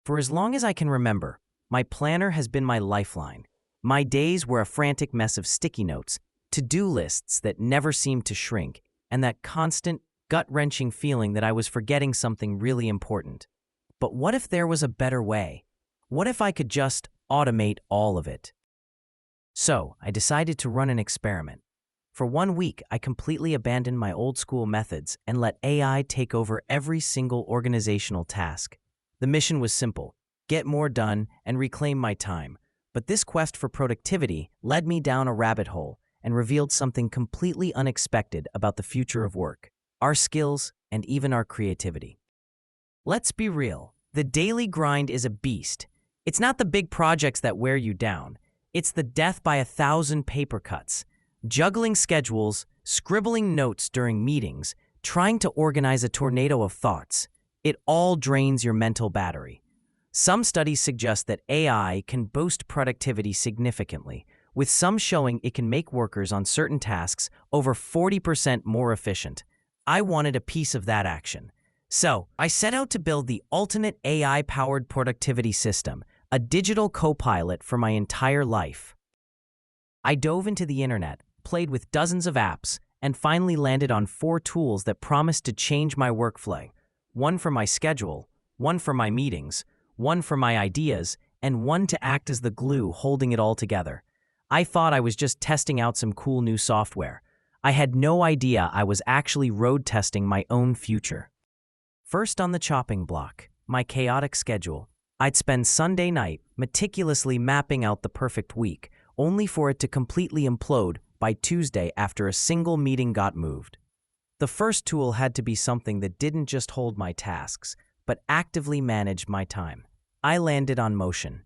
For as long as I can remember, my planner has been my lifeline. My days were a frantic mess of sticky notes, to-do lists that never seemed to shrink, and that constant, gut-wrenching feeling that I was forgetting something really important. But what if there was a better way? What if I could just automate all of it? So, I decided to run an experiment. For 1 week, I completely abandoned my old-school methods and let AI take over every single organizational task. The mission was simple: get more done and reclaim my time. But this quest for productivity led me down a rabbit hole and revealed something completely unexpected about the future of work, our skills, and even our creativity. Let's be real. The daily grind is a beast. It's not the big projects that wear you down. It's the death by 1,000 paper cuts. Juggling schedules, scribbling notes during meetings, trying to organize a tornado of thoughts. It all drains your mental battery. Some studies suggest that AI can boost productivity significantly, with some showing it can make workers on certain tasks over 40% more efficient. I wanted a piece of that action. So, I set out to build the ultimate AI-powered productivity system, a digital co-pilot for my entire life. I dove into the internet, played with dozens of apps, and finally landed on 4 tools that promised to change my workflow. One for my schedule, one for my meetings, one for my ideas, and one to act as the glue holding it all together. I thought I was just testing out some cool new software. I had no idea I was actually road testing my own future. First on the chopping block, my chaotic schedule. I'd spend Sunday night meticulously mapping out the perfect week, only for it to completely implode by Tuesday after a single meeting got moved. The first tool had to be something that didn't just hold my tasks, but actively managed my time. I landed on Motion.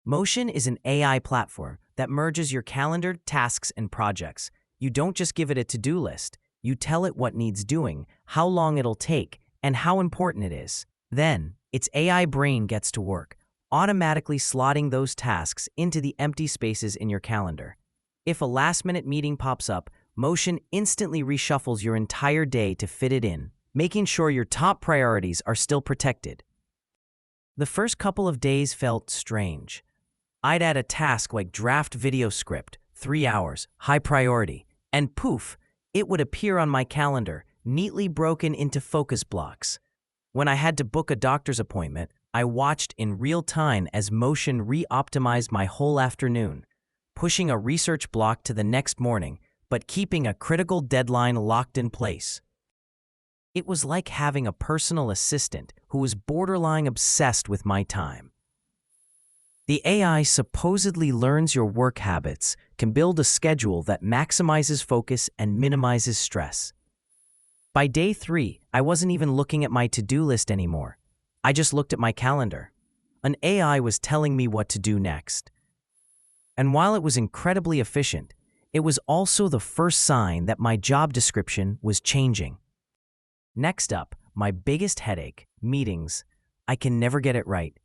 Motion is an AI platform that merges your calendar, tasks, and projects. You don't just give it a to-do list. You tell it what needs doing, how long it'll take, and how important it is. Then, its AI brain gets to work, automatically slotting those tasks into the empty spaces in your calendar. If a last-minute meeting pops up, Motion instantly reshuffles your entire day to fit it in, making sure your top priorities are still protected. The first couple of days felt strange. I'd add a task like draft video script, 3 hours, high priority, and poof, it would appear on my calendar, neatly broken into focus blocks. When I had to book a doctor's appointment, I watched in real time as Motion re-optimized my whole afternoon, pushing a research block to the next morning, but keeping a critical deadline locked in place. It was like having a personal assistant who was borderline obsessed with my time. The AI supposedly learns your work habits, can build a schedule that maximizes focus and minimizes stress. By day 3, I wasn't even looking at my to-do list anymore. I just looked at my calendar. An AI was telling me what to do next. And while it was incredibly efficient, it was also the first sign that my job description was changing. Next up, my biggest headache, meetings. I can never get it right.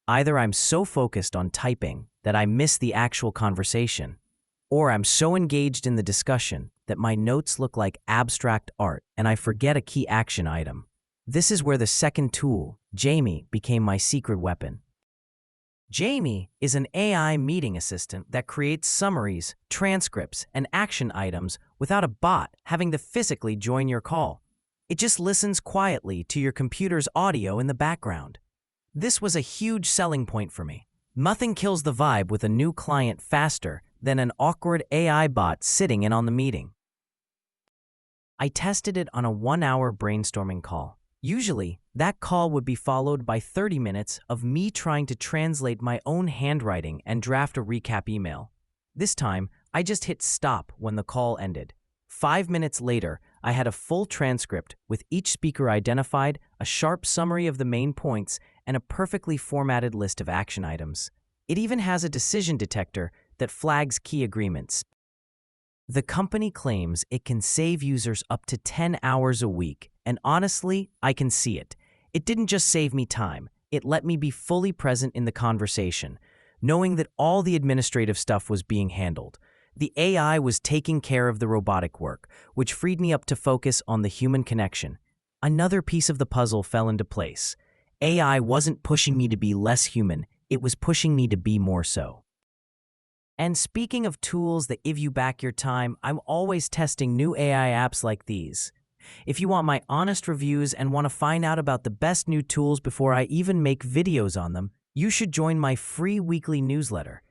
Either I'm so focused on typing that I miss the actual conversation, or I'm so engaged in the discussion that my notes look like abstract art and I forget a key action item. This is where the second tool, Jamie, became my secret weapon. Jamie is an AI meeting assistant that creates summaries, transcripts, and action items without a bot having to physically join your call. It just listens quietly to your computer's audio in the background. This was a huge selling point for me. Nothing kills the vibe with a new client faster than an awkward AI bot sitting in on the meeting. I tested it on a 1-hour brainstorming call. Usually, that call would be followed by 30 minutes of me trying to translate my own handwriting and draft a recap email. This time, I just hit stop when the call ended. 5 minutes later, I had a full transcript with each speaker identified, a sharp summary of the main points, and a perfectly formatted list of action items. It even has a decision detector that flags key agreements. The company claims it can save users up to 10 hours a week, and honestly, I can see it. It didn't just save me time, it let me be fully present in the conversation, knowing that all the administrative stuff was being handled. The AI was taking care of the robotic work, which freed me up to focus on the human connection. Another piece of the puzzle fell into place. AI wasn't pushing me to be less human, it was pushing me to be more so. And speaking of tools that give you back your time, I'm always testing new AI apps like these. If you want my honest reviews and want to find out about the best new tools before I even make videos on them, you should join my free weekly newsletter.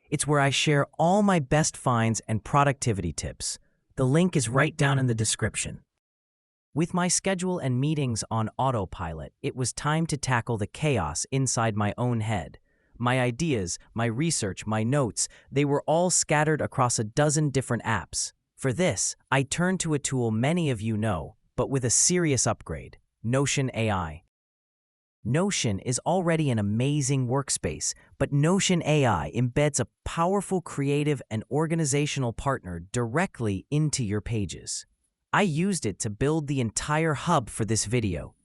It's where I share all my best finds and productivity tips. The link is right down in the description. With my schedule and meetings on autopilot, it was time to tackle the chaos inside my own head. My ideas, my research, my notes, they were all scattered across a dozen different apps. For this, I turned to a tool many of you know, but with a serious upgrade: Notion AI. Notion is already an amazing workspace, but Notion AI embeds a powerful creative and organizational partner directly into your pages. I used it to build the entire hub for this video.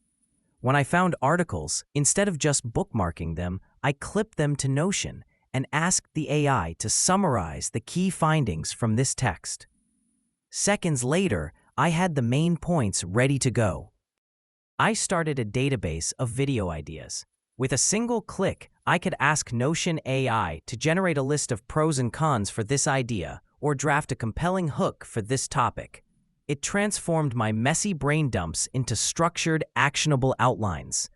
When I found articles, instead of just bookmarking them, I clipped them to Notion and asked the AI to summarize the key findings from this text. Seconds later, I had the main points ready to go. I started a database of video ideas. With a single click, I could ask Notion AI to generate a list of pros and cons for this idea or draft a compelling hook for this topic. It transformed my messy brain dumps into structured, actionable outlines.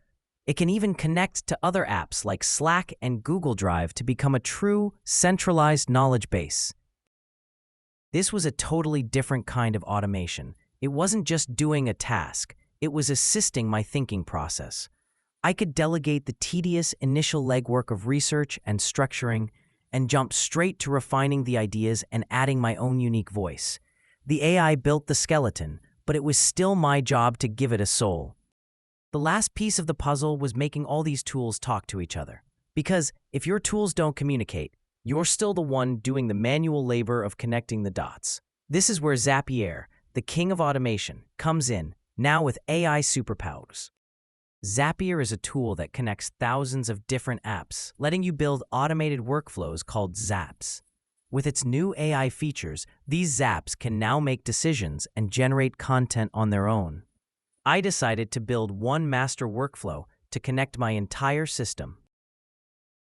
It can even connect to other apps like Slack and Google Drive to become a true, centralized knowledge base. This was a totally different kind of automation. It wasn't just doing a task, it was assisting my thinking process. I could delegate the tedious initial legwork of research and structuring and jump straight to refining the ideas and adding my own unique voice. The AI built the skeleton, but it was still my job to give it a soul. The last piece of the puzzle was making all these tools talk to each other. Because if your tools don't communicate, you're still the one doing the manual labor of connecting the dots. This is where Zapier, the king of automation, comes in, now with AI superpowers. Zapier is a tool that connects thousands of different apps, letting you build automated workflows called zaps. With its new AI features, these zaps can now make decisions and generate content on their own. I decided to build one master workflow to connect my entire system.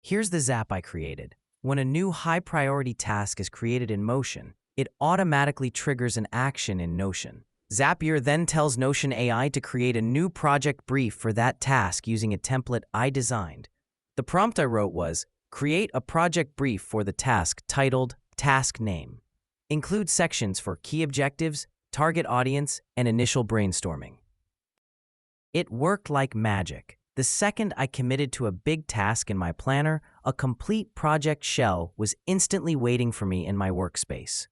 Here's the zap I created. When a new high-priority task is created in Motion, it automatically triggers an action in Notion. Zapier then tells Notion AI to create a new project brief for that task using a template I designed. The prompt I wrote was, create a project brief for the task titled Task Name. Include sections for key objectives, target audience, and initial brainstorming. It worked like magic. The second I committed to a big task in my planner, a complete project shell was instantly waiting for me in my workspace.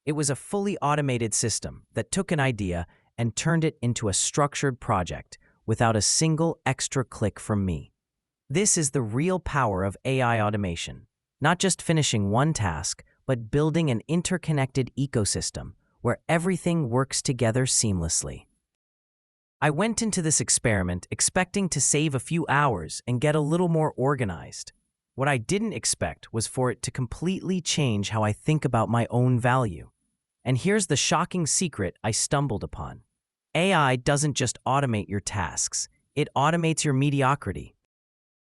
It was a fully automated system that took an idea and turned it into a structured project without a single extra click from me. This is the real power of AI automation, not just finishing one task, but building an interconnected ecosystem where everything works together seamlessly. I went into this experiment expecting to save a few hours and get a little more organized. What I didn't expect was for it to completely change how I think about my own value. And here's the shocking secret I stumbled upon. AI doesn't just automate your tasks, it automates your mediocrity.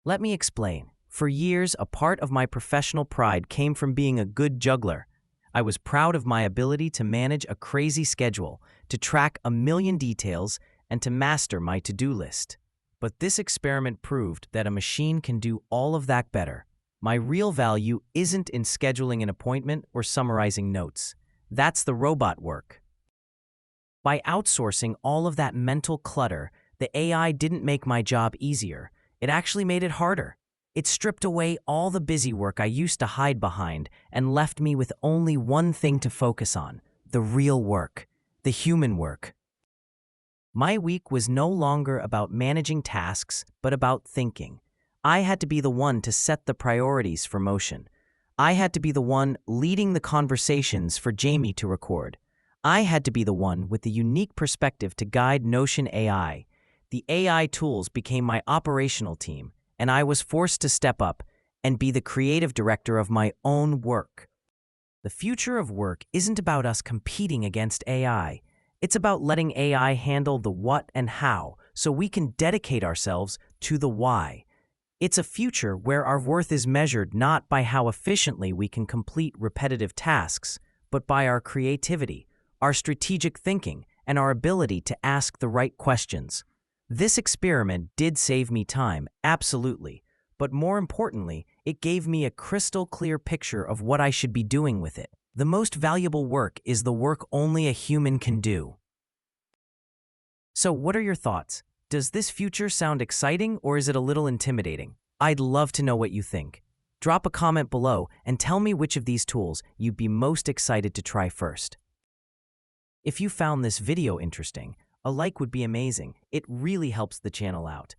Let me explain. For years, a part of my professional pride came from being a good juggler. I was proud of my ability to manage a crazy schedule, to track a million details, and to master my to-do list. But this experiment proved that a machine can do all of that better. My real value isn't in scheduling an appointment or summarizing notes. That's the robot work. By outsourcing all of that mental clutter, the AI didn't make my job easier. It actually made it harder. It stripped away all the busy work I used to hide behind and left me with only one thing to focus on: the real work, the human work. My week was no longer about managing tasks, but about thinking. I had to be the one to set the priorities for Motion. I had to be the one leading the conversations for Jamie to record. I had to be the one with the unique perspective to guide Notion AI. The AI tools became my operational team, and I was forced to step up and be the creative director of my own work. The future of work isn't about us competing against AI. It's about letting AI handle the what and how so we can dedicate ourselves to the why. It's a future where our worth is measured not by how efficiently we can complete repetitive tasks, but by our creativity, our strategic thinking, and our ability to ask the right questions. This experiment did save me time, absolutely, but more importantly, it gave me a crystal clear picture of what I should be doing with it. The most valuable work is the work only a human can do. So, what are your thoughts? Does this future sound exciting or is it a little intimidating? I'd love to know what you think. Drop a comment below and tell me which of these tools you'd be most excited to try first. If you found this video interesting, a like would be amazing. It really helps the channel out.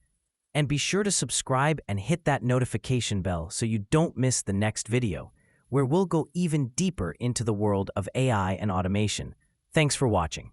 And be sure to subscribe and hit that notification bell so you don't miss the next video, where we'll go even deeper into the world of AI and automation. Thanks for watching.